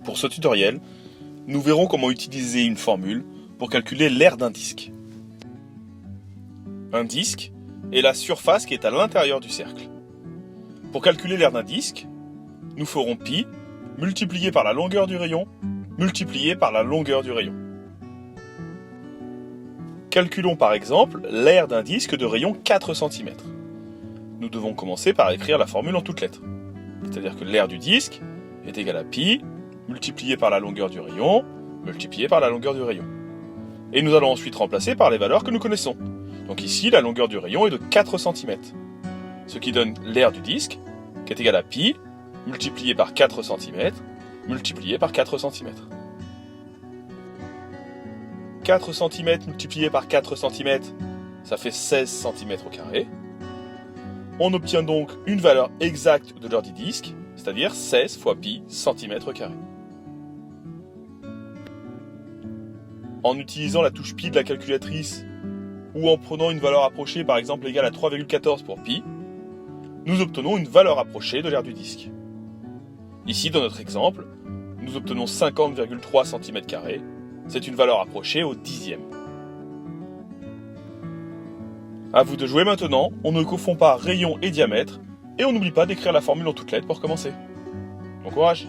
Pour ce tutoriel, nous verrons comment utiliser une formule pour calculer l'aire d'un disque. Un disque est la surface qui est à l'intérieur du cercle. Pour calculer l'aire d'un disque, nous ferons π multiplié par la longueur du rayon multiplié par la longueur du rayon. Calculons par exemple l'aire d'un disque de rayon 4 cm. Nous devons commencer par écrire la formule en toutes lettres. C'est-à-dire que l'aire du disque est égale à π multiplié par la longueur du rayon multiplié par la longueur du rayon. Et nous allons ensuite remplacer par les valeurs que nous connaissons. Donc ici, la longueur du rayon est de 4 cm. Ce qui donne l'aire du disque, qui est égale à π multiplié par 4 cm multiplié par 4 cm. 4 cm multiplié par 4 cm, ça fait 16 cm au carré. On obtient donc une valeur exacte de l'aire du disque, c'est-à-dire 16 fois π cm carré. En utilisant la touche π de la calculatrice, ou en prenant une valeur approchée par exemple égale à 3,14 pour π, nous obtenons une valeur approchée de l'aire du disque. Ici, dans notre exemple, nous obtenons 50,3 cm², c'est une valeur approchée au dixième. A vous de jouer maintenant, on ne confond pas rayon et diamètre, et on n'oublie pas d'écrire la formule en toutes lettres pour commencer. Bon courage!